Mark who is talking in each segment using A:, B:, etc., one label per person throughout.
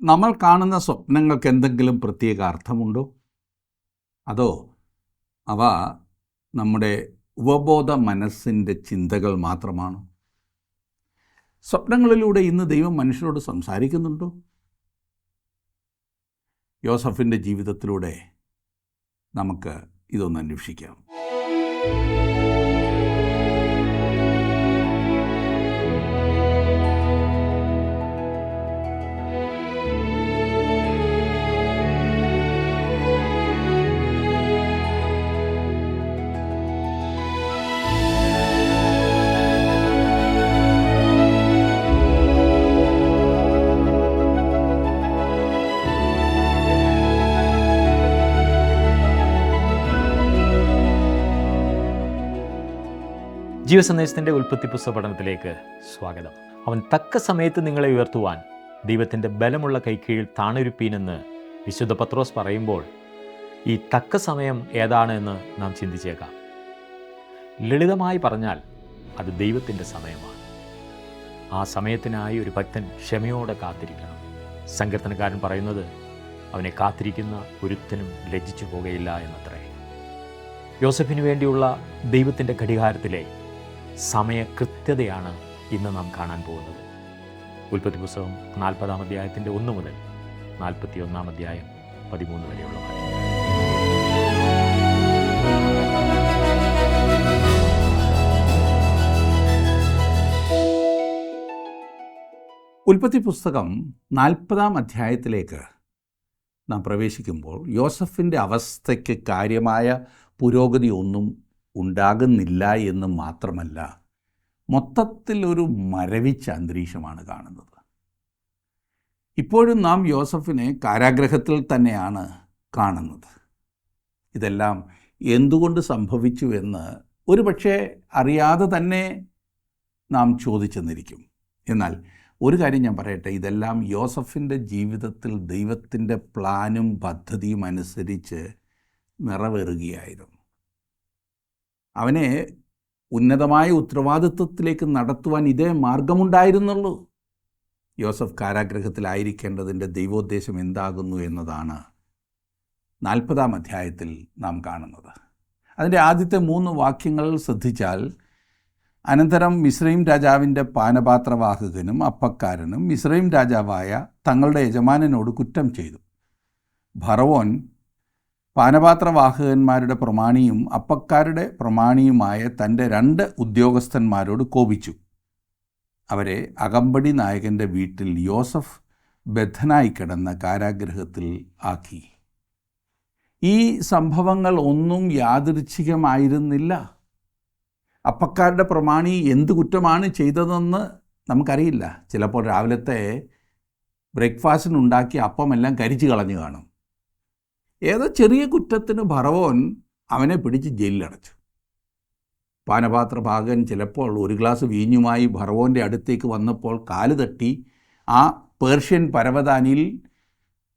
A: നമ്മൾ കാണുന്ന സ്വപ്നങ്ങൾക്ക് എന്തെങ്കിലും പ്രത്യേക അർത്ഥമുണ്ടോ? അതോ അവ നമ്മുടെ ഉപബോധ മനസ്സിൻ്റെ ചിന്തകൾ മാത്രമാണോ? സ്വപ്നങ്ങളിലൂടെ ഇന്ന് ദൈവം മനുഷ്യരോട് സംസാരിക്കുന്നുണ്ടോ? യോസഫിൻ്റെ ജീവിതത്തിലൂടെ നമുക്ക് ഇതൊന്ന് അന്വേഷിക്കാം.
B: ജീവസന്ദേശത്തിൻ്റെ ഉൽപ്പത്തി പുസ്തക പഠനത്തിലേക്ക് സ്വാഗതം. അവൻ തക്ക സമയത്ത് നിങ്ങളെ ഉയർത്തുവാൻ ദൈവത്തിൻ്റെ ബലമുള്ള കൈക്കീഴിൽ താണൊരുപ്പീനെന്ന് വിശുദ്ധ പത്രോസ് പറയുമ്പോൾ ഈ തക്ക സമയം ഏതാണ് എന്ന് നാം ചിന്തിച്ചേക്കാം. ലളിതമായി പറഞ്ഞാൽ അത് ദൈവത്തിൻ്റെ സമയമാണ്. ആ സമയത്തിനായി ഒരു ഭക്തൻ ക്ഷമയോടെ കാത്തിരിക്കണം. സങ്കീർത്തനക്കാരൻ പറയുന്നത് അവനെ കാത്തിരിക്കുന്ന ഒരുത്തനും ലജ്ജിച്ചു പോകുകയില്ല എന്നത്രേ. യോസഫിനു വേണ്ടിയുള്ള ദൈവത്തിൻ്റെ ഘടികാരത്തിലെ സമയകൃത്യതയാണ് ഇന്ന് നാം കാണാൻ പോകുന്നത്. ഉൽപ്പത്തി പുസ്തകം 40-ാം അധ്യായത്തിൻ്റെ 1 മുതൽ 41-ാം അധ്യായം 13 വരെയുള്ള വാക്യം.
A: ഉൽപ്പത്തി പുസ്തകം 40-ാം അധ്യായത്തിലേക്ക് നാം പ്രവേശിക്കുമ്പോൾ യോസഫിൻ്റെ അവസ്ഥയ്ക്ക് കാര്യമായ പുരോഗതി ഒന്നും ഉണ്ടാകുന്നില്ല എന്ന് മാത്രമല്ല, മൊത്തത്തിൽ ഒരു മരവിച്ച അന്തരീക്ഷമാണ് കാണുന്നത്. ഇപ്പോഴും നാം യോസഫിനെ കാരാഗ്രഹത്തിൽ തന്നെയാണ് കാണുന്നത്. ഇതെല്ലാം എന്തുകൊണ്ട് സംഭവിച്ചു എന്ന് ഒരു പക്ഷേ അറിയാതെ തന്നെ നാം ചോദിച്ചെന്നിരിക്കും. എന്നാൽ ഒരു കാര്യം ഞാൻ പറയട്ടെ, ഇതെല്ലാം യോസഫിൻ്റെ ജീവിതത്തിൽ ദൈവത്തിൻ്റെ പ്ലാനും പദ്ധതിയും അനുസരിച്ച് നിറവേറുകയായിരുന്നു. അവനെ ഉന്നതമായ ഉത്തരവാദിത്വത്തിലേക്ക് നടത്തുവാൻ ഇതേ മാർഗമുണ്ടായിരുന്നുള്ളൂ. യോസഫ് കാരാഗ്രഹത്തിലായിരിക്കേണ്ടതിൻ്റെ ദൈവോദ്ദേശം എന്താകുന്നു എന്നതാണ് 40-ാം അധ്യായത്തിൽ നാം കാണുന്നത്. അതിൻ്റെ ആദ്യത്തെ 3 വാക്യങ്ങൾ ശ്രദ്ധിച്ചാൽ, അനന്തരം മിസ്രയീം രാജാവിൻ്റെ പാനപാത്രവാഹകനും അപ്പക്കാരനും മിസ്രയീം രാജാവായ തങ്ങളുടെ യജമാനനോട് കുറ്റം ചെയ്തു. ഫറവോൻ പാനപാത്രവാഹകന്മാരുടെ പ്രമാണിയും അപ്പക്കാരുടെ പ്രമാണിയുമായ തൻ്റെ 2 ഉദ്യോഗസ്ഥന്മാരോട് കോപിച്ചു. അവരെ അകമ്പടി നായകൻ്റെ വീട്ടിൽ യോസഫ് ബദ്ധനായി കിടന്ന കാരാഗ്രഹത്തിൽ ആക്കി. ഈ സംഭവങ്ങൾ ഒന്നും യാദൃച്ഛികമായിരുന്നില്ല. അപ്പക്കാരുടെ പ്രമാണി എന്ത് കുറ്റമാണ് ചെയ്തതെന്ന് നമുക്കറിയില്ല. ചിലപ്പോൾ രാവിലത്തെ ബ്രേക്ക്ഫാസ്റ്റിനുണ്ടാക്കിയ അപ്പമെല്ലാം കരിച്ചു കളഞ്ഞു കാണും. ഏതോ ചെറിയ കുറ്റത്തിന് ഫറവോൻ അവനെ പിടിച്ച് ജയിലിലടച്ചു. പാനപാത്രഭാഗൻ ചിലപ്പോൾ ഒരു ഗ്ലാസ് വീഞ്ഞുമായി ഫറവോൻ്റെ അടുത്തേക്ക് വന്നപ്പോൾ കാല് തട്ടി ആ പേർഷ്യൻ പരവതാനിയിൽ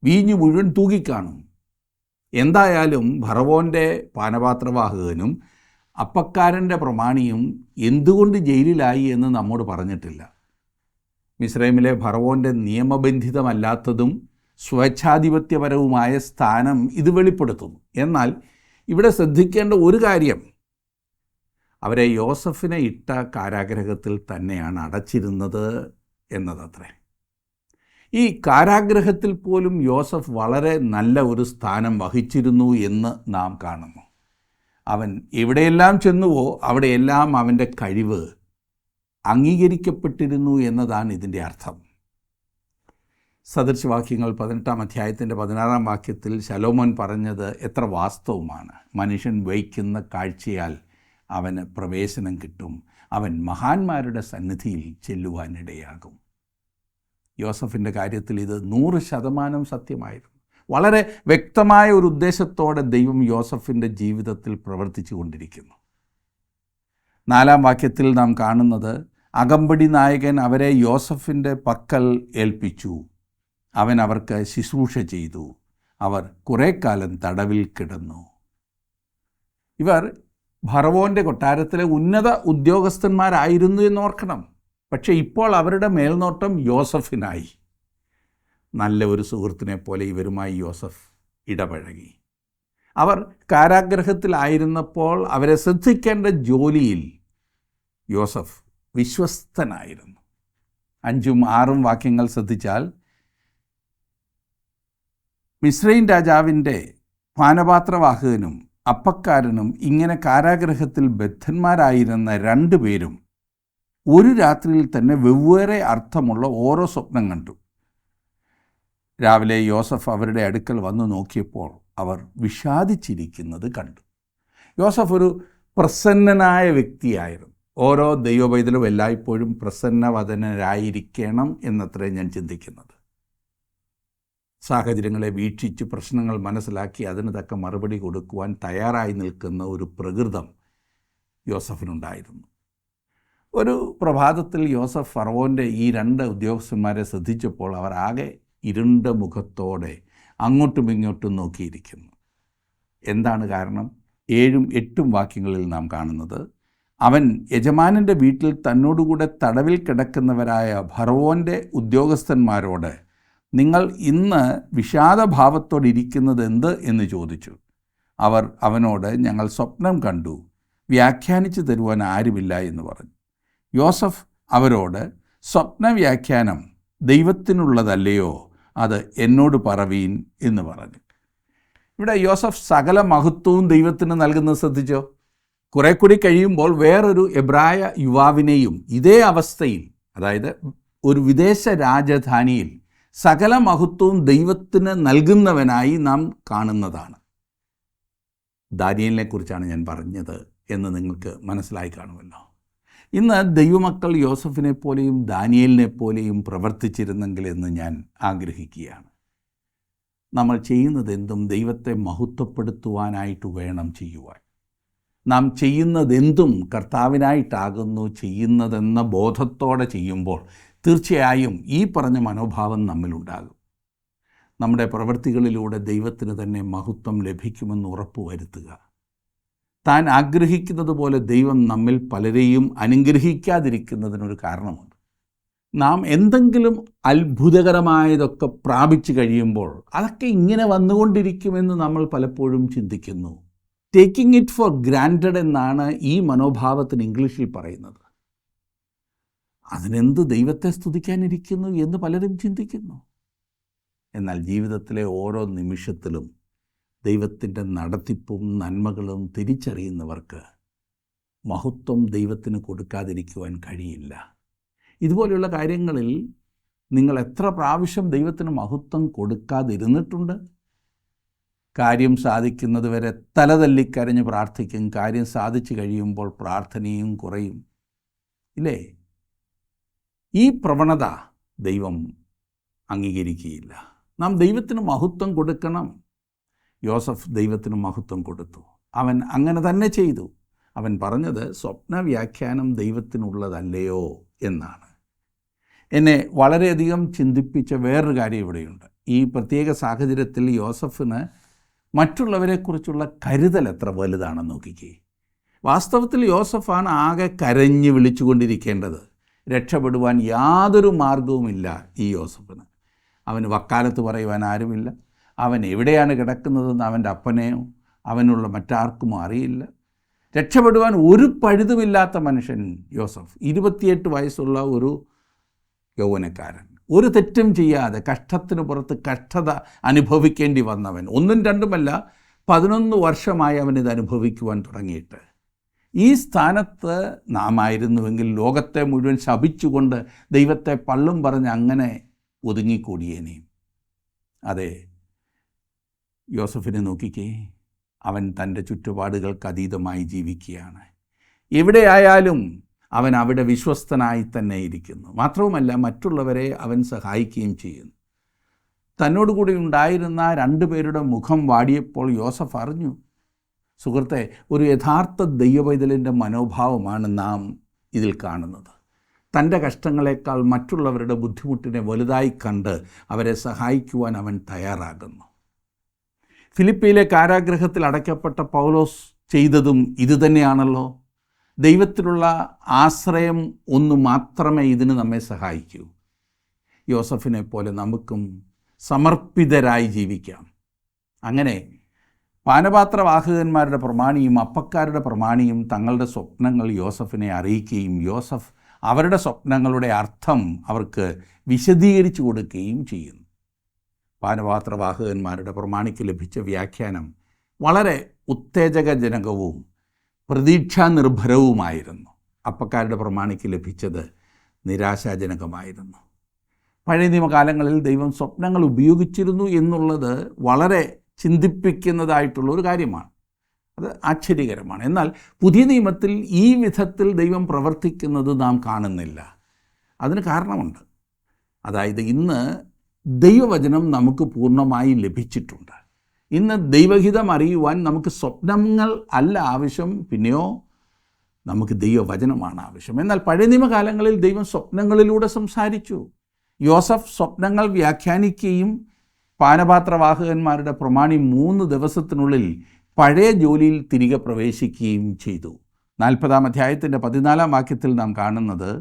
A: വീഞ്ഞു മുഴുവൻ തൂകിക്കാണും. എന്തായാലും ഫറവോൻ്റെ പാനപാത്രവാഹകനും അപ്പക്കാരൻ്റെ പ്രമാണിയും എന്തുകൊണ്ട് ജയിലിലായി എന്ന് നമ്മോട് പറഞ്ഞിട്ടില്ല. മിസ്രൈമിലെ ഫറവോൻ്റെ നിയമബന്ധിതമല്ലാത്തതും സ്വേച്ഛാധിപത്യപരവുമായ സ്ഥാനം ഇത് വെളിപ്പെടുത്തുന്നു. എന്നാൽ ഇവിടെ ശ്രദ്ധിക്കേണ്ട ഒരു കാര്യം, അവരെ യോസഫിനെ ഇട്ട കാരാഗ്രഹത്തിൽ തന്നെയാണ് അടച്ചിരുന്നത് എന്നതത്രേ. ഈ കാരാഗ്രഹത്തിൽ പോലും യോസഫ് വളരെ നല്ല ഒരു സ്ഥാനം വഹിച്ചിരുന്നു എന്ന് നാം കാണുന്നു. അവൻ എവിടെയെല്ലാം ചെന്നുവോ അവിടെയെല്ലാം അവൻ്റെ കഴിവ് അംഗീകരിക്കപ്പെട്ടിരുന്നു എന്നതാണ് ഇതിൻ്റെ അർത്ഥം. സദൃശവാക്യങ്ങൾ 18-ാം അധ്യായത്തിൻ്റെ 16-ാം വാക്യത്തിൽ ശലോമോൻ പറഞ്ഞത് എത്ര വാസ്തവമാണ്. മനുഷ്യൻ വയ്ക്കുന്ന കാഴ്ചയാൽ അവന് പ്രവേശനം കിട്ടും, അവൻ മഹാന്മാരുടെ സന്നിധിയിൽ ചെല്ലുവാനിടയാകും. യോസഫിൻ്റെ കാര്യത്തിൽ ഇത് 100% സത്യമായിരുന്നു. വളരെ വ്യക്തമായ ഒരു ഉദ്ദേശത്തോടെ ദൈവം യോസഫിൻ്റെ ജീവിതത്തിൽ പ്രവർത്തിച്ചു കൊണ്ടിരിക്കുന്നു. 4-ാം വാക്യത്തിൽ നാം കാണുന്നത്, അകമ്പടി നായകൻ അവരെ യോസഫിൻ്റെ പക്കൽ ഏൽപ്പിച്ചു. അവൻ അവർക്ക് ശുശ്രൂഷ ചെയ്തു. അവർ കുറേ കാലം തടവിൽ കിടന്നു. ഇവർ ഫറവോൻ്റെ കൊട്ടാരത്തിലെ ഉന്നത ഉദ്യോഗസ്ഥന്മാരായിരുന്നു എന്നോർക്കണം. പക്ഷേ ഇപ്പോൾ അവരുടെ മേൽനോട്ടം യോസഫിനായി. നല്ല ഒരു സുഹൃത്തിനെ പോലെ ഇവരുമായി യോസഫ് ഇടപഴകി. അവർ കാരാഗ്രഹത്തിലായിരുന്നപ്പോൾ അവരെ ശ്രദ്ധിക്കേണ്ട ജോലിയിൽ യോസഫ് വിശ്വസ്തനായിരുന്നു. 5ഉം 6ഉം വാക്യങ്ങൾ ശ്രദ്ധിച്ചാൽ, മിസ്രയീം രാജാവിൻ്റെ പാനപാത്രവാഹകനും അപ്പക്കാരനും ഇങ്ങനെ കാരാഗ്രഹത്തിൽ ബദ്ധന്മാരായിരുന്ന 2 പേരും ഒരു രാത്രിയിൽ തന്നെ വെവ്വേറെ അർത്ഥമുള്ള ഓരോ സ്വപ്നം കണ്ടു. രാവിലെ യോസഫ് അവരുടെ അടുക്കൽ വന്നു നോക്കിയപ്പോൾ അവർ വിഷാദിച്ചിരിക്കുന്നത് കണ്ടു. യോസഫ് ഒരു പ്രസന്നനായ വ്യക്തിയായിരുന്നു. ഓരോ ദൈവപൈതലും എല്ലായ്പ്പോഴും പ്രസന്നവദനരായിരിക്കണം എന്നത്രേ ഞാൻ ചിന്തിക്കുന്നത്. സാഹചര്യങ്ങളെ വീക്ഷിച്ച് പ്രശ്നങ്ങൾ മനസ്സിലാക്കി അതിന് തക്ക മറുപടി കൊടുക്കുവാൻ തയ്യാറായി നിൽക്കുന്ന ഒരു പ്രകൃതം യോസഫിനുണ്ടായിരുന്നു. ഒരു പ്രഭാതത്തിൽ യോസഫ് ഫറവോൻ്റെ ഈ 2 ഉദ്യോഗസ്ഥന്മാരെ ശ്രദ്ധിച്ചപ്പോൾ അവർ ആകെ ഇരുണ്ട മുഖത്തോടെ അങ്ങോട്ടും ഇങ്ങോട്ടും നോക്കിയിരിക്കുന്നു. എന്താണ് കാരണം? 7ഉം 8ഉം വാക്യങ്ങളിൽ നാം കാണുന്നത്, അവൻ യജമാനൻ്റെ വീട്ടിൽ തന്നോടുകൂടെ തടവിൽ കിടക്കുന്നവരായ ഫറവോൻ്റെ ഉദ്യോഗസ്ഥന്മാരോട്, നിങ്ങൾ ഇന്ന് വിഷാദഭാവത്തോടിരിക്കുന്നത് എന്ത് എന്ന് ചോദിച്ചു. അവർ അവനോട്, ഞങ്ങൾ സ്വപ്നം കണ്ടു, വ്യാഖ്യാനിച്ചു തരുവാൻ ആരുമില്ല എന്ന് പറഞ്ഞു. യോസഫ് അവരോട്, സ്വപ്നവ്യാഖ്യാനം ദൈവത്തിനുള്ളതല്ലയോ, അത് എന്നോട് പറവീൻ എന്ന് പറഞ്ഞു. ഇവിടെ യോസഫ് സകല മഹത്വവും ദൈവത്തിന് നൽകുന്നത് ശ്രദ്ധിച്ചോ? കുറെ കൂടി കഴിയുമ്പോൾ വേറൊരു എബ്രായ യുവാവിനെയും ഇതേ അവസ്ഥയിൽ, അതായത് ഒരു വിദേശ രാജധാനിയിൽ സകല മഹത്വവും ദൈവത്തിന് നൽകുന്നവനായി നാം കാണുന്നതാണ്. ദാനിയേലിനെ കുറിച്ചാണ് ഞാൻ പറഞ്ഞത് എന്ന് നിങ്ങൾക്ക് മനസ്സിലായി കാണുമല്ലോ. ഇന്ന് ദൈവമക്കൾ യോസഫിനെ പോലെയും ദാനിയേലിനെ പോലെയും പ്രവർത്തിച്ചിരുന്നെങ്കിൽ എന്ന് ഞാൻ ആഗ്രഹിക്കുകയാണ്. നമ്മൾ ചെയ്യുന്നതെന്തും ദൈവത്തെ മഹത്വപ്പെടുത്തുവാനായിട്ട് വേണം ചെയ്യുവാൻ. നാം ചെയ്യുന്നതെന്തും കർത്താവിനായിട്ടാകുന്നു ചെയ്യുന്നതെന്ന ബോധത്തോടെ ചെയ്യുമ്പോൾ തീർച്ചയായും ഈ പറഞ്ഞ മനോഭാവം നമ്മിലുണ്ടാകും. നമ്മുടെ പ്രവൃത്തികളിലൂടെ ദൈവത്തിന് തന്നെ മഹത്വം ലഭിക്കുമെന്ന് ഉറപ്പുവരുത്തുക. താൻ ആഗ്രഹിക്കുന്നത് പോലെ ദൈവം നമ്മിൽ പലരെയും അനുഗ്രഹിക്കാതിരിക്കുന്നതിനൊരു കാരണമുണ്ട്. നാം എന്തെങ്കിലും അത്ഭുതകരമായതൊക്കെ പ്രാപിച്ചു കഴിയുമ്പോൾ അതൊക്കെ ഇങ്ങനെ വന്നുകൊണ്ടിരിക്കുമെന്ന് നമ്മൾ പലപ്പോഴും ചിന്തിക്കുന്നു. ടേക്കിംഗ് ഇറ്റ് ഫോർ ഗ്രാൻറ്റഡ് എന്നാണ് ഈ മനോഭാവത്തിന് ഇംഗ്ലീഷിൽ പറയുന്നത്. അതിനെന്ത് ദൈവത്തെ സ്തുതിക്കാനിരിക്കുന്നു എന്ന് പലരും ചിന്തിക്കുന്നു. എന്നാൽ ജീവിതത്തിലെ ഓരോ നിമിഷത്തിലും ദൈവത്തിൻ്റെ നടത്തിപ്പും നന്മകളും തിരിച്ചറിയുന്നവർക്ക് മഹത്വം ദൈവത്തിന് കൊടുക്കാതിരിക്കുവാൻ കഴിയില്ല. ഇതുപോലെയുള്ള കാര്യങ്ങളിൽ നിങ്ങൾ എത്ര പ്രാവശ്യം ദൈവത്തിന് മഹത്വം കൊടുക്കാതിരുന്നിട്ടുണ്ട്? കാര്യം സാധിക്കുന്നത് വരെ തലതല്ലിക്കരഞ്ഞ് പ്രാർത്ഥിക്കും. കാര്യം സാധിച്ചു കഴിയുമ്പോൾ പ്രാർത്ഥനയും കുറയും, ഇല്ലേ? ഈ പ്രവണത ദൈവം അംഗീകരിക്കുകയില്ല. നാം ദൈവത്തിന് മഹത്വം കൊടുക്കണം. യോസഫ് ദൈവത്തിന് മഹത്വം കൊടുത്തു. അവൻ അങ്ങനെ തന്നെ ചെയ്തു. അവൻ പറഞ്ഞത് സ്വപ്നവ്യാഖ്യാനം ദൈവത്തിനുള്ളതല്ലയോ എന്നാണ്. എന്നെ വളരെയധികം ചിന്തിപ്പിച്ച വേറൊരു കാര്യം ഇവിടെയുണ്ട്. ഈ പ്രത്യേക സാഹചര്യത്തിൽ യോസഫിന് മറ്റുള്ളവരെക്കുറിച്ചുള്ള കരുതൽ എത്ര വലുതാണെന്ന് നോക്കിക്കേ. വാസ്തവത്തിൽ യോസഫാണ് ആകെ കരഞ്ഞ് വിളിച്ചുകൊണ്ടിരിക്കേണ്ടത്. രക്ഷപ്പെടുവാൻ യാതൊരു മാർഗവുമില്ല ഈ യോസഫിന്. അവന് വക്കാലത്ത് പറയുവാൻ ആരുമില്ല. അവൻ എവിടെയാണ് കിടക്കുന്നതെന്ന് അവൻ്റെ അപ്പനെയോ അവനുള്ള മറ്റാർക്കും അറിയില്ല. രക്ഷപ്പെടുവാൻ ഒരു പഴുതുമില്ലാത്ത മനുഷ്യൻ യോസഫ്. 28 വയസ്സുള്ള ഒരു യൗവനക്കാരൻ, ഒരു തെറ്റും ചെയ്യാതെ കഷ്ടത്തിന് പുറത്ത് കഷ്ടത അനുഭവിക്കേണ്ടി വന്നവൻ. 1ഉം 2ഉമല്ല, 11 വർഷമായി അവനിത് അനുഭവിക്കുവാൻ തുടങ്ങിയിട്ട്. ഈ സ്ഥാനത്ത് നാം ആയിരുന്നുവെങ്കിൽ ലോകത്തെ മുഴുവൻ ശപിച്ചുകൊണ്ട് ദൈവത്തെ പള്ളും പറഞ്ഞ് അങ്ങനെ ഒതുങ്ങിക്കൂടിയേനെയും. അതെ, യോസഫിനെ നോക്കിക്കേ. അവൻ തൻ്റെ ചുറ്റുപാടുകൾക്ക് അതീതമായി ജീവിക്കുകയാണ്. എവിടെയായാലും അവൻ അവിടെ വിശ്വസ്തനായി തന്നെ ഇരിക്കുന്നു. മാത്രവുമല്ല, മറ്റുള്ളവരെ അവൻ സഹായിക്കുകയും ചെയ്യുന്നു. തന്നോടുകൂടി ഉണ്ടായിരുന്ന 2 പേരുടെ മുഖം വാടിയപ്പോൾ യോസഫ് അറിഞ്ഞു. സുഹൃത്തെ, ഒരു യഥാർത്ഥ ദൈവപൈതലിൻ്റെ മനോഭാവമാണ് നാം ഇതിൽ കാണുന്നത്. തൻ്റെ കഷ്ടങ്ങളെക്കാൾ മറ്റുള്ളവരുടെ ബുദ്ധിമുട്ടിനെ വലുതായി കണ്ട് അവരെ സഹായിക്കുവാൻ അവൻ തയ്യാറാകുന്നു. ഫിലിപ്പിയിലെ കാരാഗ്രഹത്തിൽ അടയ്ക്കപ്പെട്ട പൗലോസ് ചെയ്തതും ഇതുതന്നെയാണല്ലോ. ദൈവത്തിലുള്ള ആശ്രയം ഒന്നു മാത്രമേ ഇതിന് നമ്മെ സഹായിക്കൂ. യോസഫിനെ പോലെ നമുക്കും സമർപ്പിതരായി ജീവിക്കാം. അങ്ങനെ പാനപാത്രവാഹകന്മാരുടെ പ്രമാണിയും അപ്പക്കാരുടെ പ്രമാണിയും തങ്ങളുടെ സ്വപ്നങ്ങൾ യോസഫിനെ അറിയിക്കുകയും യോസഫ് അവരുടെ സ്വപ്നങ്ങളുടെ അർത്ഥം അവർക്ക് വിശദീകരിച്ചു കൊടുക്കുകയും ചെയ്യുന്നു. പാനപാത്രവാഹകന്മാരുടെ പ്രമാണിക്ക് ലഭിച്ച വ്യാഖ്യാനം വളരെ ഉത്തേജകജനകവും പ്രതീക്ഷാനിർഭരവുമായിരുന്നു. അപ്പക്കാരുടെ പ്രമാണിക്ക് ലഭിച്ചത് നിരാശാജനകമായിരുന്നു. പഴയ നിയമകാലങ്ങളിൽ ദൈവം സ്വപ്നങ്ങൾ ഉപയോഗിച്ചിരുന്നു എന്നുള്ളത് വളരെ ചിന്തിപ്പിക്കുന്നതായിട്ടുള്ള ഒരു കാര്യമാണ്. അത് ആശ്ചര്യകരമാണ്. എന്നാൽ പുതിയ നിയമത്തിൽ ഈ വിധത്തിൽ ദൈവം പ്രവർത്തിക്കുന്നത് നാം കാണുന്നില്ല. അതിന് കാരണമുണ്ട്. അതായത് ഇന്ന് ദൈവവചനം നമുക്ക് പൂർണ്ണമായി ലഭിച്ചിട്ടുണ്ട്. ഇന്ന് ദൈവഹിതം അറിയുവാൻ നമുക്ക് സ്വപ്നങ്ങൾ അല്ല ആവശ്യം, പിന്നെയോ നമുക്ക് ദൈവവചനമാണ് ആവശ്യം. എന്നാൽ പഴയ നിയമകാലങ്ങളിൽ ദൈവം സ്വപ്നങ്ങളിലൂടെ സംസാരിച്ചു. യോസഫ് സ്വപ്നങ്ങൾ വ്യാഖ്യാനിക്കുകയും പാനപാത്രവാഹകന്മാരുടെ പ്രമാണി 3 ദിവസത്തിനുള്ളിൽ പഴയ ജോലിയിൽ തിരികെ പ്രവേശിക്കുകയും ചെയ്തു. 40-ാം അധ്യായത്തിൻ്റെ 14-ാം വാക്യത്തിൽ നാം കാണുന്നത്,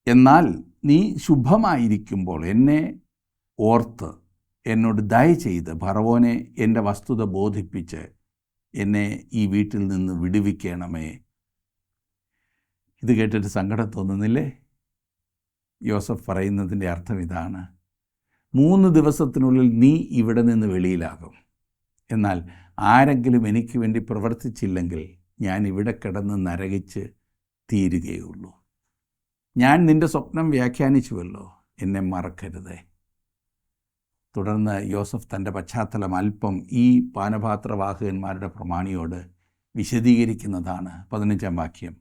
A: എന്നാൽ നീ ശുഭമായിരിക്കുമ്പോൾ എന്നെ ഓർത്ത് എന്നോട് ദയ ചെയ്ത് ഫറവോനെ എൻ്റെ വസ്തുത ബോധിപ്പിച്ച് എന്നെ ഈ വീട്ടിൽ നിന്ന് വിടുവിക്കണമേ. ഇത് കേട്ടിട്ട് സങ്കടം തോന്നുന്നില്ലേ? യോസഫ് പറയുന്നതിൻ്റെ അർത്ഥം ഇതാണ്: 3 ദിവസത്തിനുള്ളിൽ നീ ഇവിടെ നിന്ന് വെളിയിലാകും. എന്നാൽ ആരെങ്കിലും എനിക്ക് വേണ്ടി പ്രവർത്തിച്ചില്ലെങ്കിൽ ഞാൻ ഇവിടെ കിടന്ന് നരകിച്ച് തീരുകയുള്ളൂ. ഞാൻ നിൻ്റെ സ്വപ്നം വ്യാഖ്യാനിച്ചുവല്ലോ, എന്നെ മറക്കരുതേ. തുടർന്ന് യോസഫ് തൻ്റെ പശ്ചാത്തലം അല്പം ഈ പാനപാത്രവാഹകന്മാരുടെ പ്രമാണിയോട് വിശദീകരിക്കുന്നതാണ്. 15-ാം വാക്യം,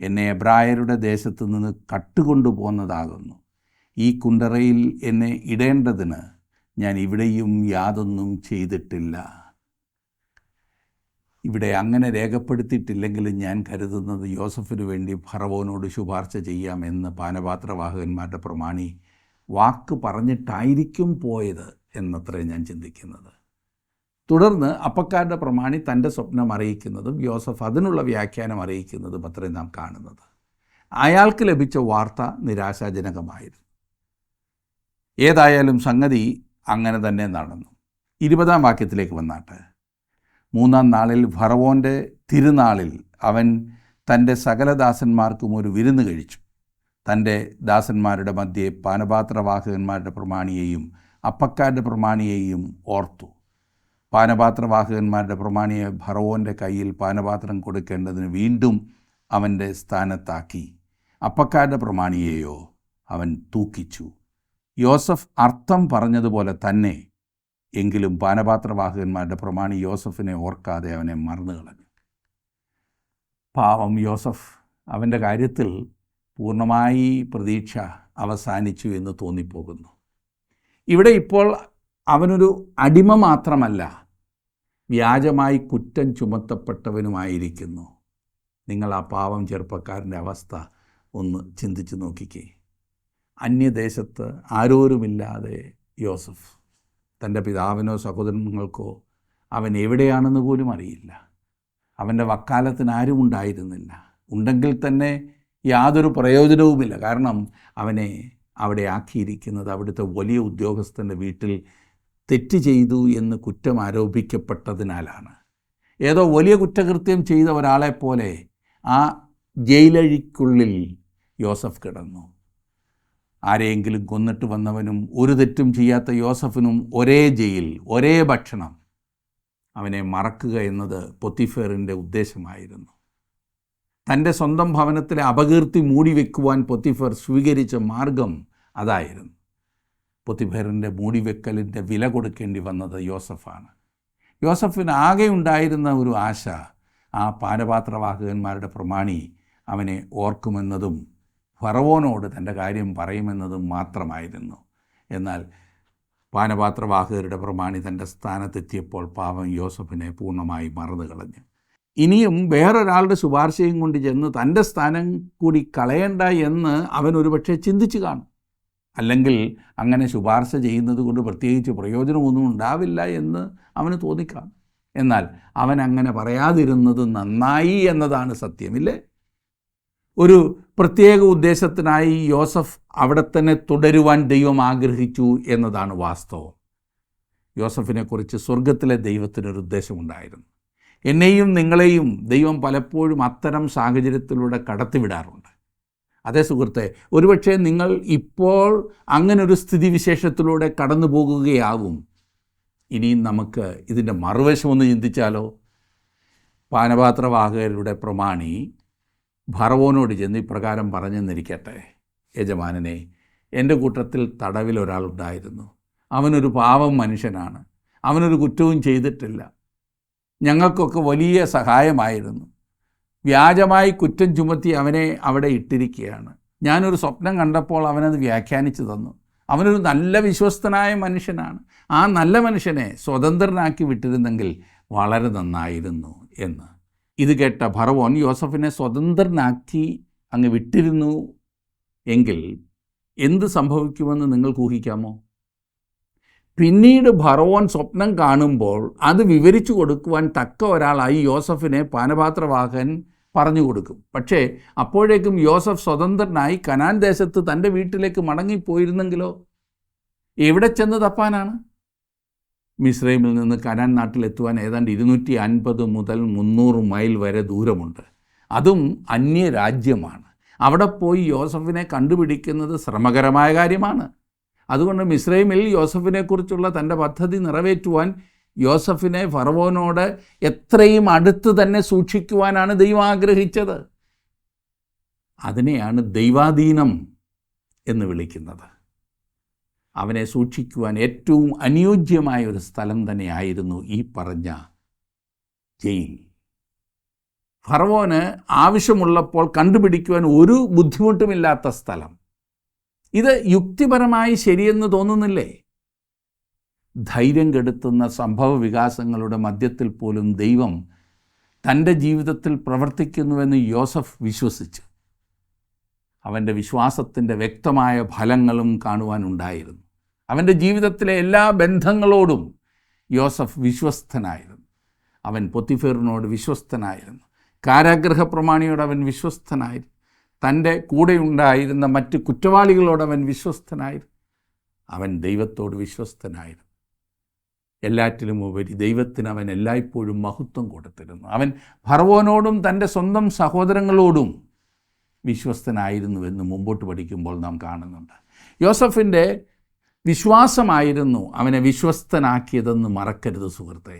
A: എന്നെ എബ്രായരുടെ ദേശത്തു നിന്ന് കട്ടുകൊണ്ടുപോകുന്നതാകുന്നു. ഈ കുണ്ടറയിൽ എന്നെ ഇടേണ്ടതിന് ഞാൻ ഇവിടെയും യാതൊന്നും ചെയ്തിട്ടില്ല. ഇവിടെ അങ്ങനെ രേഖപ്പെടുത്തിയിട്ടില്ലെങ്കിലും ഞാൻ കരുതുന്നത് യോസഫിന് വേണ്ടി ഫറവോനോട് ശുപാർശ ചെയ്യാമെന്ന് പാനപാത്രവാഹകന്മാരുടെ പ്രമാണി വാക്ക് പറഞ്ഞിട്ടായിരിക്കും പോയത് എന്നത്രേ ഞാൻ ചിന്തിക്കുന്നത്. തുടർന്ന് അപ്പക്കാരുടെ പ്രമാണി തൻ്റെ സ്വപ്നം അറിയിക്കുന്നതും യോസഫ് അതിനുള്ള വ്യാഖ്യാനം അറിയിക്കുന്നതും അത്രേ നാം കാണുന്നത്. അയാൾക്ക് ലഭിച്ച വാർത്ത നിരാശാജനകമായിരുന്നു. ഏതായാലും സംഗതി അങ്ങനെ തന്നെ നടന്നു. 20-ാം വാക്യത്തിലേക്ക് വന്നാട്ട്, 3-ാം നാളിൽ ഫറവോൻ്റെ തിരുനാളിൽ അവൻ തൻ്റെ സകലദാസന്മാർക്കും ഒരു വിരുന്ന് കഴിച്ചു. തൻ്റെ ദാസന്മാരുടെ മധ്യേ പാനപാത്രവാഹകന്മാരുടെ പ്രമാണിയെയും അപ്പക്കാരുടെ പ്രമാണിയെയും ഓർത്തു. പാനപാത്രവാഹകന്മാരുടെ പ്രമാണിയെ ഫറവോൻ്റെ കയ്യിൽ പാനപാത്രം കൊടുക്കേണ്ടതിന് വീണ്ടും അവൻ്റെ സ്ഥാനത്താക്കി. അപ്പക്കാരുടെ പ്രമാണിയെയോ അവൻ തൂക്കിച്ചു. യോസഫ് അർത്ഥം പറഞ്ഞതുപോലെ തന്നെ, എങ്കിലും പാനപാത്രവാഹകന്മാരുടെ പ്രമാണി യോസഫിനെ ഓർക്കാതെ അവനെ മറന്നു കളഞ്ഞു. പാവം യോസഫ്, അവൻ്റെ കാര്യത്തിൽ പൂർണ്ണമായി പ്രതീക്ഷ അവസാനിച്ചു എന്ന് തോന്നിപ്പോകുന്നു. ഇവിടെ ഇപ്പോൾ അവനൊരു അടിമ മാത്രമല്ല, വ്യാജമായി കുറ്റം ചുമത്തപ്പെട്ടവനുമായിരിക്കുന്നു. നിങ്ങൾ ആ പാവം ചെറുപ്പക്കാരൻ്റെ അവസ്ഥ ഒന്ന് ചിന്തിച്ച് നോക്കിക്കേ. അന്യദേശത്ത് ആരോരുമില്ലാതെ യോസഫ്, തൻ്റെ പിതാവിനോ സഹോദരങ്ങൾക്കോ അവൻ എവിടെയാണെന്ന് പോലും അറിയില്ല. അവൻ്റെ വക്കാലത്തിന് ആരും ഉണ്ടായിരുന്നില്ല. ഉണ്ടെങ്കിൽ തന്നെ യാതൊരു പ്രയോജനവുമില്ല. കാരണം അവനെ അവിടെ ആക്കിയിരിക്കുന്നത് അവിടുത്തെ വലിയ ഉദ്യോഗസ്ഥൻ്റെ വീട്ടിൽ തെറ്റ് ചെയ്തു എന്ന് കുറ്റം ആരോപിക്കപ്പെട്ടതിനാലാണ്. ഏതോ വലിയ കുറ്റകൃത്യം ചെയ്ത ഒരാളെപ്പോലെ ആ ജയിലഴിക്കുള്ളിൽ യോസഫ് കിടന്നു. ആരെയെങ്കിലും കൊന്നിട്ട് വന്നവനും ഒരു തെറ്റും ചെയ്യാത്ത യോസഫിനും ഒരേ ജയിൽ, ഒരേ ഭക്ഷണം. അവനെ മറക്കുക എന്നത് പൊത്തിഫേറിൻ്റെ ഉദ്ദേശമായിരുന്നു. തൻ്റെ സ്വന്തം ഭവനത്തിലെ അപകീർത്തി മൂടിവെക്കുവാൻ പൊത്തിഫർ സ്വീകരിച്ച മാർഗം അതായിരുന്നു. പൊത്തിഫറിൻ്റെ മൂടിവെക്കലിൻ്റെ വില കൊടുക്കേണ്ടി വന്നത് യോസഫാണ്. യോസഫിന് ആകെ ഉണ്ടായിരുന്ന ഒരു ആശ ആ പാനപാത്രവാഹകന്മാരുടെ പ്രമാണി അവനെ ഓർക്കുമെന്നതും ഫറവോനോട് തൻ്റെ കാര്യം പറയുമെന്നതും മാത്രമായിരുന്നു. എന്നാൽ പാനപാത്രവാഹകരുടെ പ്രമാണി തൻ്റെ സ്ഥാനത്തെത്തിയപ്പോൾ പാവം യോസഫിനെ പൂർണ്ണമായി മറന്നു കളഞ്ഞു. ഇനിയും വേറൊരാളുടെ ശുപാർശയും കൊണ്ട് ചെന്ന് തൻ്റെ സ്ഥാനം കൂടി കളയണ്ട എന്ന് അവൻ ഒരുപക്ഷെ ചിന്തിച്ചു കാണും. അല്ലെങ്കിൽ അങ്ങനെ ശുപാർശ ചെയ്യുന്നത് കൊണ്ട് പ്രത്യേകിച്ച് പ്രയോജനമൊന്നും ഉണ്ടാവില്ല എന്ന് അവന് തോന്നിക്കാം. എന്നാൽ അവൻ അങ്ങനെ പറയാതിരുന്നത് നന്നായി എന്നതാണ് സത്യമില്ലേ? ഒരു പ്രത്യേക ഉദ്ദേശത്തിനായി യോസഫ് അവിടെ തന്നെ തുടരുവാൻ ദൈവം ആഗ്രഹിച്ചു എന്നതാണ് വാസ്തവം. യോസഫിനെക്കുറിച്ച് സ്വർഗത്തിലെ ദൈവത്തിനൊരു ഉദ്ദേശമുണ്ടായിരുന്നു. എന്നെയും നിങ്ങളെയും ദൈവം പലപ്പോഴും അത്തരം സാഹചര്യത്തിലൂടെ കടത്തിവിടാറുണ്ട്. അതേ സുഹൃത്തെ, ഒരുപക്ഷെ നിങ്ങൾ ഇപ്പോൾ അങ്ങനൊരു സ്ഥിതിവിശേഷത്തിലൂടെ കടന്നു പോകുകയാവും. ഇനിയും നമുക്ക് ഇതിൻ്റെ മറുവശം ഒന്ന് ചിന്തിച്ചാലോ? പാനപാത്രവാഹകരുടെ പ്രമാണി ഫറവോനോട് ചെന്ന് ഇപ്രകാരം പറഞ്ഞെന്നിരിക്കട്ടെ: യജമാനനെ, എൻ്റെ കൂട്ടത്തിൽ തടവിൽ ഒരാളുണ്ടായിരുന്നു. അവനൊരു പാവം മനുഷ്യനാണ്. അവനൊരു കുറ്റവും ചെയ്തിട്ടില്ല. ഞങ്ങൾക്കൊക്കെ വലിയ സഹായമായിരുന്നു. വ്യാജമായി കുറ്റം ചുമത്തി അവനെ അവിടെ ഇട്ടിരിക്കുകയാണ്. ഞാനൊരു സ്വപ്നം കണ്ടപ്പോൾ അവനത് വ്യാഖ്യാനിച്ചു തന്നു. അവനൊരു നല്ല വിശ്വസ്തനായ മനുഷ്യനാണ്. ആ നല്ല മനുഷ്യനെ സ്വതന്ത്രനാക്കി വിട്ടിരുന്നെങ്കിൽ വളരെ നന്നായിരുന്നു എന്ന്. ഇത് കേട്ട ഫറവോൻ യോസഫിനെ സ്വതന്ത്രനാക്കി അങ്ങ് വിട്ടിരുന്നു എങ്കിൽ എന്ത് സംഭവിക്കുമെന്ന് നിങ്ങൾക്ക് ഊഹിക്കാമോ? പിന്നീട് ഫറവോൻ സ്വപ്നം കാണുമ്പോൾ അത് വിവരിച്ചു കൊടുക്കുവാൻ തക്ക ഒരാളായി യോസഫിനെ പാനപാത്രവാഹകൻ പറഞ്ഞു കൊടുക്കും. പക്ഷേ അപ്പോഴേക്കും യോസഫ് സ്വതന്ത്രനായി കനാൻ ദേശത്ത് തൻ്റെ വീട്ടിലേക്ക് മടങ്ങിപ്പോയിരുന്നെങ്കിലോ? എവിടെ ചെന്ന് തപ്പാനാണ്? മിസ്രൈമിൽ നിന്ന് കനാൻ നാട്ടിലെത്തുവാൻ ഏതാണ്ട് 250 മുതൽ 300 മൈൽ വരെ ദൂരമുണ്ട്. അതും അന്യരാജ്യമാണ്. അവിടെ പോയി യോസഫിനെ കണ്ടുപിടിക്കുന്നത് ശ്രമകരമായ കാര്യമാണ്. അതുകൊണ്ട് മിസ്രൈമിൽ യോസഫിനെക്കുറിച്ചുള്ള തൻ്റെ പദ്ധതി നിറവേറ്റുവാൻ യോസഫിനെ ഫറവോനോട് എത്രയും അടുത്ത് തന്നെ സൂക്ഷിക്കുവാനാണ് ദൈവം ആഗ്രഹിച്ചത്. അതിനെയാണ് ദൈവാധീനം എന്ന് വിളിക്കുന്നത്. അവനെ സൂക്ഷിക്കുവാൻ ഏറ്റവും അനുയോജ്യമായ ഒരു സ്ഥലം തന്നെയായിരുന്നു ഈ പറഞ്ഞ ജയിൽ. ഫറവോന് ആവശ്യമുള്ളപ്പോൾ കണ്ടുപിടിക്കുവാൻ ഒരു ബുദ്ധിമുട്ടുമില്ലാത്ത സ്ഥലം. ഇത് യുക്തിപരമായി ശരിയെന്ന് തോന്നുന്നില്ലേ? ധൈര്യം കെടുത്തുന്ന സംഭവ വികാസങ്ങളുടെ മധ്യത്തിൽ പോലും ദൈവം തൻ്റെ ജീവിതത്തിൽ പ്രവർത്തിക്കുന്നുവെന്ന് യോസഫ് വിശ്വസിച്ചു. അവൻ്റെ വിശ്വാസത്തിൻ്റെ വ്യക്തമായ ഫലങ്ങളും കാണുവാനുണ്ടായിരുന്നു. അവൻ്റെ ജീവിതത്തിലെ എല്ലാ ബന്ധങ്ങളോടും യോസഫ് വിശ്വസ്തനായിരുന്നു. അവൻ പൊത്തിഫേറിനോട് വിശ്വസ്തനായിരുന്നു. കാരാഗൃഹ പ്രമാണിയോട് അവൻ വിശ്വസ്തനായിരുന്നു. തൻ്റെ കൂടെയുണ്ടായിരുന്ന മറ്റ് കുറ്റവാളികളോട് അവൻ വിശ്വസ്തനായിരുന്നു. അവൻ ദൈവത്തോട് വിശ്വസ്തനായിരുന്നു. എല്ലാറ്റിലും ഉപരി ദൈവത്തിന് അവൻ എല്ലായ്പ്പോഴും മഹത്വം കൊടുത്തിരുന്നു. അവൻ ഫറവോനോടും തൻ്റെ സ്വന്തം സഹോദരങ്ങളോടും വിശ്വസ്തനായിരുന്നുവെന്ന് മുമ്പോട്ട് പഠിക്കുമ്പോൾ നാം കാണുന്നുണ്ട്. യോസഫിൻ്റെ വിശ്വാസമായിരുന്നു അവനെ വിശ്വസ്തനാക്കിയതെന്ന് മറക്കരുത് സുഹൃത്തെ.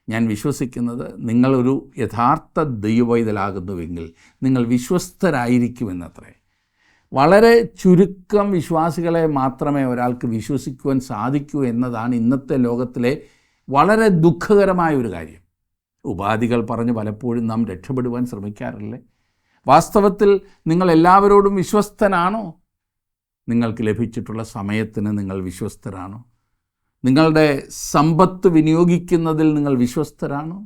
A: ഞാൻ വിശ്വസിക്കുന്നത് നിങ്ങളൊരു യഥാർത്ഥ ദൈവവൈതലാകുന്നുവെങ്കിൽ നിങ്ങൾ വിശ്വസ്തരായിരിക്കുമെന്നത്രേ. വളരെ ചുരുക്കം വിശ്വാസികളെ മാത്രമേ ഒരാൾക്ക് വിശ്വസിക്കുവാൻ സാധിക്കൂ എന്നതാണ് ഇന്നത്തെ ലോകത്തിലെ വളരെ ദുഃഖകരമായ ഒരു കാര്യം. ഉപാധികൾ പറഞ്ഞ് പലപ്പോഴും നാം രക്ഷപ്പെടുവാൻ ശ്രമിക്കാറില്ലേ? വാസ്തവത്തിൽ നിങ്ങൾ എല്ലാവരോടും വിശ്വസ്തനാണോ? നിങ്ങൾക്ക് ലഭിച്ചിട്ടുള്ള സമയത്തിന് നിങ്ങൾ വിശ്വസ്തരാണോ? നിങ്ങളുടെ സമ്പത്ത് വിനിയോഗിക്കുന്നതിൽ നിങ്ങൾ വിശ്വസ്തരാണോ?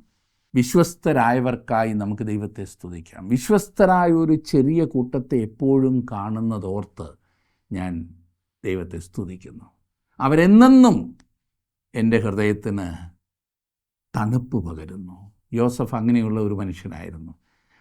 A: വിശ്വസ്തരായവർക്കായി നമുക്ക് ദൈവത്തെ സ്തുതിക്കാം. വിശ്വസ്തരായ ഒരു ചെറിയ കൂട്ടത്തെ എപ്പോഴും കാണുന്നതോർത്ത് ഞാൻ ദൈവത്തെ സ്തുതിക്കുന്നു. അവരെന്നെന്നും എൻ്റെ ഹൃദയത്തിന് തണുപ്പ് പകരുന്നു. യോസഫ് അങ്ങനെയുള്ള ഒരു മനുഷ്യനായിരുന്നു.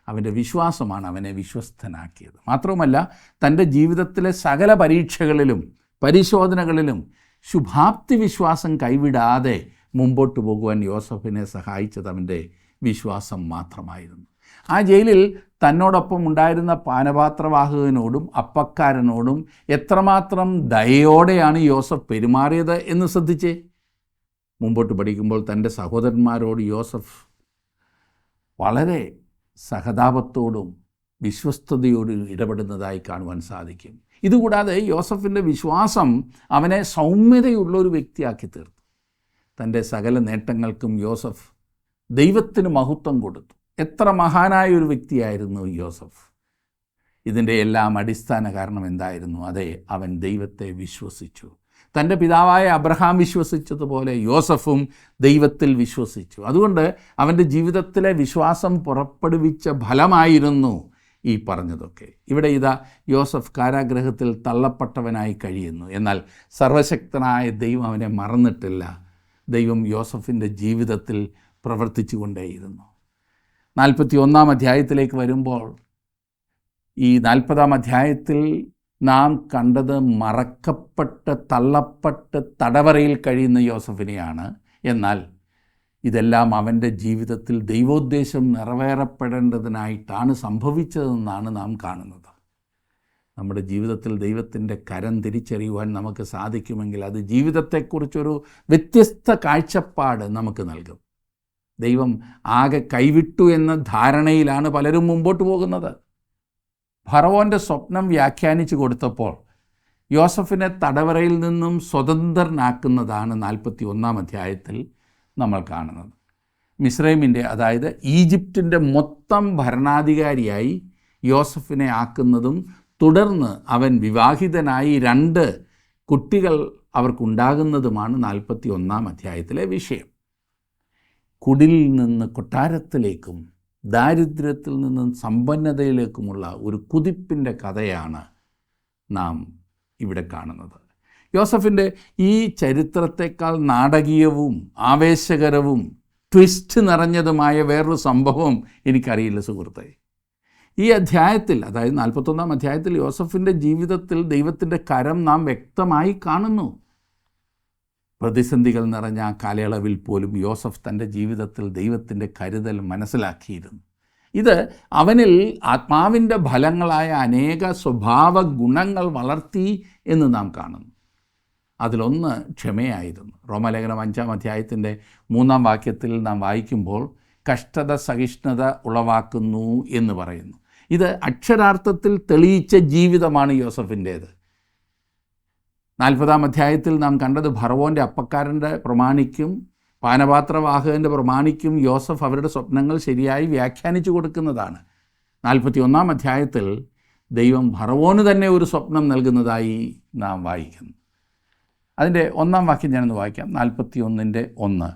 A: അവൻ്റെ വിശ്വാസമാണ് അവനെ വിശ്വസ്തനാക്കിയത്. മാത്രവുമല്ല, തൻ്റെ ജീവിതത്തിലെ സകല പരീക്ഷകളിലും പരിശോധനകളിലും ശുഭാപ്തി വിശ്വാസം കൈവിടാതെ മുമ്പോട്ട് പോകുവാൻ യോസഫിനെ സഹായിച്ചത് അവൻ്റെ വിശ്വാസം മാത്രമായിരുന്നു. ആ ജയിലിൽ തന്നോടൊപ്പം ഉണ്ടായിരുന്ന പാനപാത്രവാഹകനോടും അപ്പക്കാരനോടും എത്രമാത്രം ദയയോടെയാണ് യോസഫ് പെരുമാറിയത് എന്ന് ശ്രദ്ധിച്ചേ. മുമ്പോട്ട് പഠിക്കുമ്പോൾ തൻ്റെ സഹോദരന്മാരോട് യോസഫ് വളരെ സഹതാപത്തോടും വിശ്വസ്തയോടും ഇടപെടുന്നതായി കാണുവാൻ സാധിക്കും. ഇതുകൂടാതെ യോസഫിൻ്റെ വിശ്വാസം അവനെ സൗമ്യതയുള്ള ഒരു വ്യക്തിയാക്കി തീർത്തു. തൻ്റെ സകല നേട്ടങ്ങൾക്കും യോസഫ് ദൈവത്തിന് മഹത്വം കൊടുത്തു. എത്ര മഹാനായ ഒരു വ്യക്തിയായിരുന്നു യോസഫ്. ഇതിൻ്റെ എല്ലാം അടിസ്ഥാന കാരണം എന്തായിരുന്നു? അതെ, അവൻ ദൈവത്തെ വിശ്വസിച്ചു. തൻ്റെ പിതാവായ അബ്രഹാം വിശ്വസിച്ചതുപോലെ യോസഫും ദൈവത്തിൽ വിശ്വസിച്ചു. അതുകൊണ്ട് അവൻ്റെ ജീവിതത്തിലെ വിശ്വാസം പുറപ്പെടുവിച്ച ഫലമായിരുന്നു ഈ പറഞ്ഞതൊക്കെ. ഇവിടെ ഇതാ യോസഫ് കാരാഗൃഹത്തിൽ തള്ളപ്പെട്ടവനായി കഴിയുന്നു. എന്നാൽ സർവശക്തനായ ദൈവം അവനെ മറന്നിട്ടില്ല. ദൈവം യോസഫിൻ്റെ ജീവിതത്തിൽ പ്രവർത്തിച്ചു കൊണ്ടേയിരുന്നു. 41-ാം അധ്യായത്തിലേക്ക് വരുമ്പോൾ ഈ 40-ാം അധ്യായത്തിൽ നാം കണ്ടത് മറക്കപ്പെട്ട് തള്ളപ്പെട്ട് തടവറയിൽ കഴിയുന്ന യോസഫിനെയാണ്. എന്നാൽ ഇതെല്ലാം അവൻ്റെ ജീവിതത്തിൽ ദൈവോദ്ദേശം നിറവേറപ്പെടേണ്ടതിനായിട്ടാണ് സംഭവിച്ചതെന്നാണ് നാം കാണുന്നത്. നമ്മുടെ ജീവിതത്തിൽ ദൈവത്തിൻ്റെ കരം തിരിച്ചറിയുവാൻ നമുക്ക് സാധിക്കുമെങ്കിൽ അത് ജീവിതത്തെക്കുറിച്ചൊരു വ്യത്യസ്ത കാഴ്ചപ്പാട് നമുക്ക് നൽകും. ദൈവം ആകെ കൈവിട്ടു എന്ന ധാരണയിലാണ് പലരും മുമ്പോട്ട് പോകുന്നത്. ഫറവോൻ്റെ സ്വപ്നം വ്യാഖ്യാനിച്ചു കൊടുത്തപ്പോൾ യോസഫിനെ തടവറയിൽ നിന്നും സ്വതന്ത്രനാക്കുന്നതാണ് 41-ാം അധ്യായത്തിൽ നമ്മൾ കാണുന്നത്. മിസ്രൈമിൻ്റെ, അതായത് ഈജിപ്തിൻ്റെ മൊത്തം ഭരണാധികാരിയായി യോസഫിനെ ആക്കുന്നതും തുടർന്ന് അവൻ വിവാഹിതനായി 2 കുട്ടികൾ അവർക്കുണ്ടാകുന്നതുമാണ് 41-ാം അധ്യായത്തിലെ വിഷയം. കുടിലിൽ നിന്ന് കൊട്ടാരത്തിലേക്കും ദാരിദ്ര്യത്തിൽ നിന്നും സമ്പന്നതയിലേക്കുമുള്ള ഒരു കുതിപ്പിൻ്റെ കഥയാണ് നാം ഇവിടെ കാണുന്നത്. യോസഫിൻ്റെ ഈ ചരിത്രത്തെക്കാൾ നാടകീയവും ആവേശകരവും ട്വിസ്റ്റ് നിറഞ്ഞതുമായ വേറൊരു സംഭവം എനിക്കറിയില്ല സുഹൃത്തേ. ഈ അധ്യായത്തിൽ, അതായത് 41-ാം അധ്യായത്തിൽ യോസഫിൻ്റെ ജീവിതത്തിൽ ദൈവത്തിൻ്റെ കരം നാം വ്യക്തമായി കാണുന്നു. പ്രതിസന്ധികൾ നിറഞ്ഞ ആ കാലയളവിൽ പോലും യോസഫ് തൻ്റെ ജീവിതത്തിൽ ദൈവത്തിൻ്റെ കരുതൽ മനസ്സിലാക്കിയിരുന്നു. ഇത് അവനിൽ ആത്മാവിൻ്റെ ഫലങ്ങളായ അനേക സ്വഭാവ ഗുണങ്ങൾ വളർത്തി എന്ന് നാം കാണുന്നു. അതിലൊന്ന് ക്ഷമയായിരുന്നു. റോമാലേഖനം 5-ാം അധ്യായത്തിൻ്റെ 3-ാം വാക്യത്തിൽ നാം വായിക്കുമ്പോൾ കഷ്ടത സഹിഷ്ണുത ഉളവാക്കുന്നു എന്ന് പറയുന്നു. ഇത് അക്ഷരാർത്ഥത്തിൽ തെളിയിച്ച ജീവിതമാണ് യോസഫിൻ്റേത്. 40-ാം അധ്യായത്തിൽ നാം കണ്ടത് ഫറവോൻ്റെ അപ്പക്കാരൻ്റെ പ്രമാണിക്കും പാനപാത്രവാഹകൻ്റെ പ്രമാണിക്കും യോസഫ് അവരുടെ സ്വപ്നങ്ങൾ ശരിയായി വ്യാഖ്യാനിച്ചു കൊടുക്കുന്നതാണ്. 41-ാം അധ്യായത്തിൽ ദൈവം ഫറവോന് തന്നെ ഒരു സ്വപ്നം നൽകുന്നതായി നാം വായിക്കുന്നു. അതിൻ്റെ 1-ാം വാക്യം ഞാനൊന്ന് വായിക്കാം. 41-ൻ്റെ 1.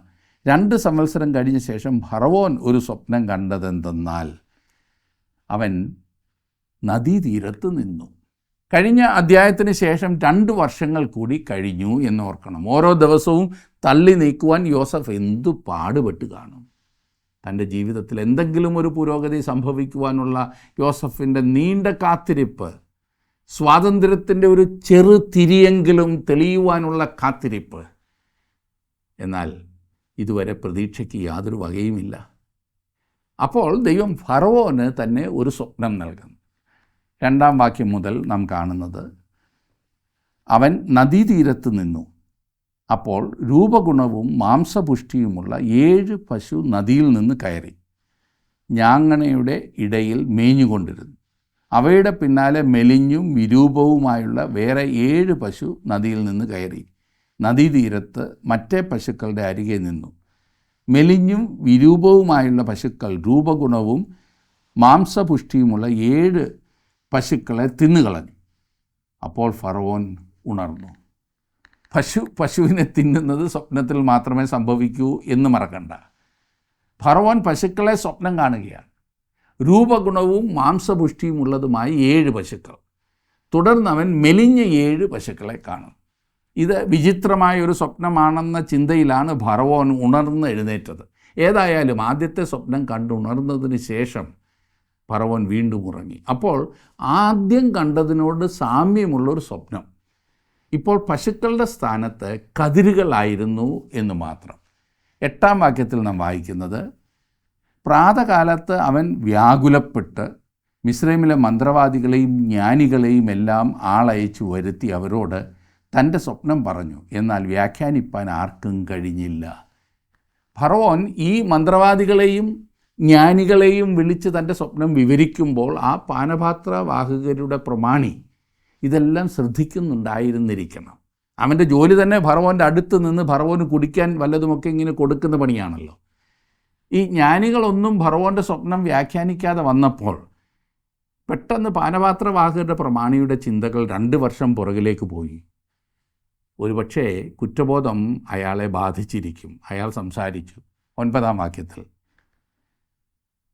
A: 2 സംവത്സരം കഴിഞ്ഞ ശേഷം ഫറവോൻ ഒരു സ്വപ്നം കണ്ടതെന്തെന്നാൽ അവൻ നദീതീരത്ത് നിന്നു. കഴിഞ്ഞ അധ്യായത്തിന് ശേഷം 2 വർഷങ്ങൾ കൂടി കഴിഞ്ഞു എന്നോർക്കണം. ഓരോ ദിവസവും തള്ളി നീക്കുവാൻ യോസഫ് എന്തു പാടുപെട്ട് കാണും. തൻ്റെ ജീവിതത്തിൽ എന്തെങ്കിലും ഒരു പുരോഗതി സംഭവിക്കുവാനുള്ള യോസഫിൻ്റെ നീണ്ട കാത്തിരിപ്പ്, സ്വാതന്ത്ര്യത്തിൻ്റെ ഒരു ചെറു തിരിയെങ്കിലും തെളിയുവാനുള്ള കാത്തിരിപ്പ്. എന്നാൽ ഇതുവരെ പ്രതീക്ഷയ്ക്ക് യാതൊരു വകയുമില്ല. അപ്പോൾ ദൈവം ഫറവോന് തന്നെ ഒരു സ്വപ്നം നൽകുന്നു. 2-ാം വാക്യം മുതൽ നാം കാണുന്നത്, അവൻ നദീതീരത്ത് നിന്നു. അപ്പോൾ രൂപഗുണവും മാംസപുഷ്ടിയുമുള്ള 7 പശു നദിയിൽ നിന്ന് കയറി ഞാങ്ങണയുടെ ഇടയിൽ മേഞ്ഞുകൊണ്ടിരുന്നു. അവയുടെ പിന്നാലെ മെലിഞ്ഞും വിരൂപവുമായുള്ള വേറെ 7 പശു നദിയിൽ നിന്ന് കയറി നദീതീരത്ത് മറ്റേ പശുക്കളുടെ അരികെ നിന്നു. മെലിഞ്ഞും വിരൂപവുമായുള്ള പശുക്കൾ രൂപഗുണവും മാംസപുഷ്ടിയുമുള്ള 7 പശുക്കളെ തിന്നുകളഞ്ഞു. അപ്പോൾ ഫറവോൻ ഉണർന്നു. പശുവിനെ തിന്നുന്നത് സ്വപ്നത്തിൽ മാത്രമേ സംഭവിക്കൂ എന്ന് മറക്കണ്ട. ഫറവോൻ പശുക്കളെ സ്വപ്നം കാണുകയാണ്. രൂപഗുണവും മാംസപുഷ്ടിയുമുള്ളതുമായി 7 പശുക്കൾ. തുടർന്ന് അവൻ മെലിഞ്ഞ 7 പശുക്കളെ കാണും. ഇത് വിചിത്രമായ ഒരു സ്വപ്നമാണെന്ന ചിന്തയിലാണ് ഫറവോൻ ഉണർന്ന് എഴുന്നേറ്റത്. ഏതായാലും ആദ്യത്തെ സ്വപ്നം കണ്ടുണർന്നതിന് ശേഷം ഫറവോൻ വീണ്ടും ഉറങ്ങി. അപ്പോൾ ആദ്യം കണ്ടതിനോട് സാമ്യമുള്ളൊരു സ്വപ്നം. ഇപ്പോൾ പശുക്കളുടെ സ്ഥാനത്ത് കതിരുകളായിരുന്നു എന്ന് മാത്രം. 8-ാം വാക്യത്തിൽ നാം വായിക്കുന്നത്, പ്രാതകാലത്ത് അവൻ വ്യാകുലപ്പെട്ട് മിസ്രൈമിലെ മന്ത്രവാദികളെയും ജ്ഞാനികളെയും എല്ലാം ആളയച്ചു വരുത്തി അവരോട് തൻ്റെ സ്വപ്നം പറഞ്ഞു. എന്നാൽ വ്യാഖ്യാനിപ്പാൻ ആർക്കും കഴിഞ്ഞില്ല. ഫറവോൻ ഈ മന്ത്രവാദികളെയും ജ്ഞാനികളെയും വിളിച്ച് തൻ്റെ സ്വപ്നം വിവരിക്കുമ്പോൾ ആ പാനപാത്രവാഹകരുടെ പ്രമാണി ഇതെല്ലാം ശ്രദ്ധിക്കുന്നുണ്ടായിരുന്നിരിക്കണം. അവൻ്റെ ജോലി തന്നെ ഫറവോൻ്റെ അടുത്ത് നിന്ന് ഫറവോന് കുടിക്കാൻ വല്ലതുമൊക്കെ ഇങ്ങനെ കൊടുക്കുന്ന പണിയാണല്ലോ. ഈ ജ്ഞാനികളൊന്നും ഫറവോൻ്റെ സ്വപ്നം വ്യാഖ്യാനിക്കാതെ വന്നപ്പോൾ പെട്ടെന്ന് പാനപാത്രവാഹകരുടെ പ്രമാണിയുടെ ചിന്തകൾ 2 വർഷം പുറകിലേക്ക് പോയി. ഒരുപക്ഷേ കുറ്റബോധം അയാളെ ബാധിച്ചിരിക്കും. അയാൾ സംസാരിച്ചു. 9-ാം വാക്യത്തിൽ,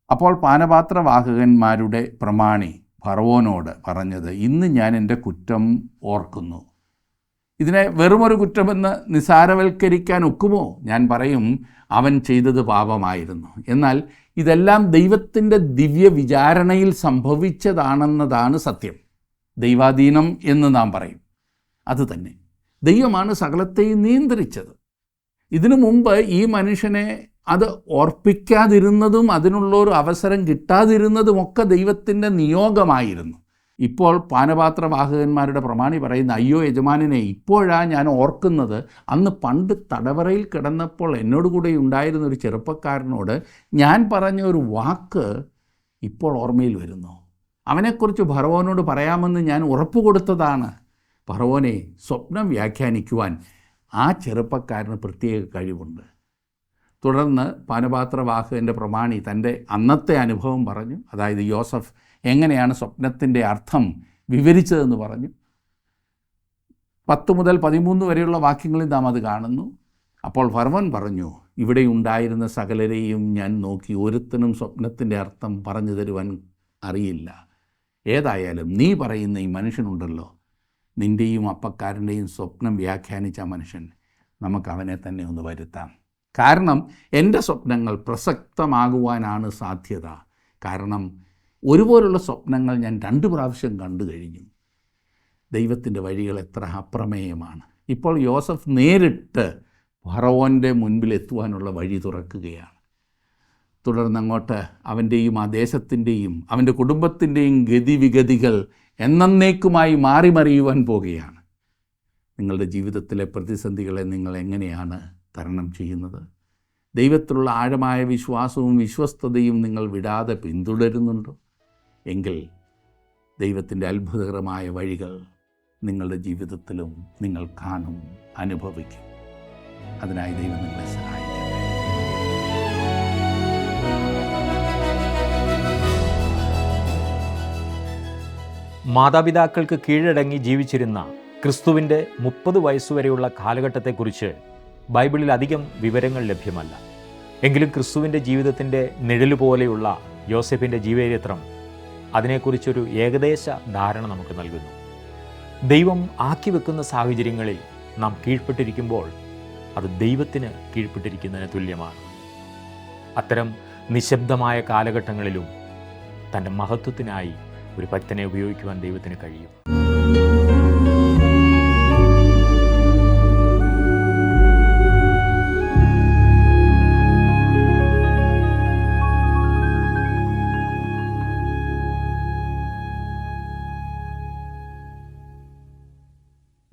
A: അപ്പോൾ പാനപാത്രവാഹകന്മാരുടെ പ്രമാണി ഫറവോനോട് പറഞ്ഞത്, ഇന്ന് ഞാൻ എൻ്റെ കുറ്റം ഓർക്കുന്നു. ഇതിനെ വെറുമൊരു കുറ്റമെന്ന് നിസാരവൽക്കരിക്കാൻ ഒക്കുമോ? ഞാൻ പറയും, അവൻ ചെയ്തത് പാപമായിരുന്നു. എന്നാൽ ഇതെല്ലാം ദൈവത്തിൻ്റെ ദിവ്യ വിചാരണയിൽ സംഭവിച്ചതാണെന്നതാണ് സത്യം. ദൈവാധീനം എന്ന് നാം പറയും. അത് തന്നെ ദൈവമാണ് സകലത്തെയും നിയന്ത്രിച്ചത്. ഇതിനു മുമ്പ് ഈ മനുഷ്യനെ അത് ഓർപ്പിക്കാതിരുന്നതും അതിനുള്ളൊരു അവസരം കിട്ടാതിരുന്നതുമൊക്കെ ദൈവത്തിൻ്റെ നിയോഗമായിരുന്നു. ഇപ്പോൾ പാനപാത്രവാഹകന്മാരുടെ പ്രമാണി പറയുന്ന, അയ്യോ യജമാനനെ, ഇപ്പോഴാണ് ഞാൻ ഓർക്കുന്നത്, അന്ന് പണ്ട് തടവറയിൽ കിടന്നപ്പോൾ എന്നോട് കൂടെ ഉണ്ടായിരുന്ന ഒരു ചെറുപ്പക്കാരനോട് ഞാൻ പറഞ്ഞ ഒരു വാക്ക് ഇപ്പോൾ ഓർമ്മയിൽ വരുന്നു. അവനെക്കുറിച്ച് ഫറവോനോട് പറയാമെന്ന് ഞാൻ ഉറപ്പ് കൊടുത്തതാണ്. ഫറവോനെ, സ്വപ്നം വ്യാഖ്യാനിക്കുവാൻ ആ ചെറുപ്പക്കാരന് പ്രത്യേക കഴിവുണ്ട്. തുടർന്ന് പാനപാത്രവാഹകൻ്റെ പ്രമാണി തൻ്റെ അന്നത്തെ അനുഭവം പറഞ്ഞു. അതായത് യോസഫ് എങ്ങനെയാണ് സ്വപ്നത്തിൻ്റെ അർത്ഥം വിവരിച്ചതെന്ന് പറഞ്ഞു. 10 മുതൽ 13 വരെയുള്ള വാക്യങ്ങളിൽ നാം അത് കാണുന്നു. അപ്പോൾ ഫറവോൻ പറഞ്ഞു, ഇവിടെ ഉണ്ടായിരുന്ന സകലരെയും ഞാൻ നോക്കി, ഒരുത്തനും സ്വപ്നത്തിൻ്റെ അർത്ഥം പറഞ്ഞു തരുവാൻ അറിയില്ല. ഏതായാലും നീ പറയുന്ന ഈ മനുഷ്യനുണ്ടല്ലോ, നിൻ്റെയും അപ്പക്കാരൻ്റെയും സ്വപ്നം വ്യാഖ്യാനിച്ച മനുഷ്യൻ, നമുക്ക് അവനെ തന്നെ ഒന്ന് വരുത്താം. കാരണം എൻ്റെ സ്വപ്നങ്ങൾ പ്രസക്തമാകുവാനാണ് സാധ്യത. കാരണം ഒരുപോലുള്ള സ്വപ്നങ്ങൾ ഞാൻ 2 പ്രാവശ്യം കണ്ടു കഴിഞ്ഞു. ദൈവത്തിൻ്റെ വഴികൾ എത്ര അപ്രമേയമാണ്. ഇപ്പോൾ യോസഫ് നേരിട്ട് ഫറവോൻ്റെ മുൻപിൽ എത്തുവാനുള്ള വഴി തുറക്കുകയാണ്. തുടർന്നങ്ങോട്ട് അവൻ്റെയും ആ ദേശത്തിൻ്റെയും അവൻ്റെ കുടുംബത്തിൻ്റെയും ഗതിവിഗതികൾ എന്നേക്കുമായി മാറിമറിയുവാൻ പോകുകയാണ്. നിങ്ങളുടെ ജീവിതത്തിലെ പ്രതിസന്ധികളെ നിങ്ങൾ എങ്ങനെയാണ് തരണം ചെയ്യുന്നത്? ദൈവത്തിലുള്ള ആഴമായ വിശ്വാസവും വിശ്വസ്തതയും നിങ്ങൾ വിടാതെ പിന്തുടരുന്നുണ്ടോ? എങ്കിൽ ദൈവത്തിൻ്റെ അത്ഭുതകരമായ വഴികൾ നിങ്ങളുടെ ജീവിതത്തിലും നിങ്ങൾ കാണും, അനുഭവിക്കും. അതിനായി ദൈവം നിങ്ങളെ സഹായിക്കും.
B: മാതാപിതാക്കൾക്ക് കീഴടങ്ങി ജീവിച്ചിരുന്ന ക്രിസ്തുവിൻ്റെ 30 വയസ്സുവരെയുള്ള കാലഘട്ടത്തെക്കുറിച്ച് ബൈബിളിൽ അധികം വിവരങ്ങൾ ലഭ്യമല്ല. എങ്കിലും ക്രിസ്തുവിൻ്റെ ജീവിതത്തിൻ്റെ നിഴല് പോലെയുള്ള യോസേഫിൻ്റെ ജീവചരിത്രം അതിനെക്കുറിച്ചൊരു ഏകദേശ ധാരണ നമുക്ക് നൽകുന്നു. ദൈവം ആക്കി വെക്കുന്ന സാഹചര്യങ്ങളിൽ നാം കീഴ്പ്പെട്ടിരിക്കുമ്പോൾ അത് ദൈവത്തിന് കീഴ്പ്പെട്ടിരിക്കുന്നതിന് തുല്യമാണ്. അത്തരം നിശബ്ദമായ കാലഘട്ടങ്ങളിലും തൻ്റെ മഹത്വത്തിനായി ഒരു ഭക്തനെ ഉപയോഗിക്കുവാൻ ദൈവത്തിന് കഴിയും.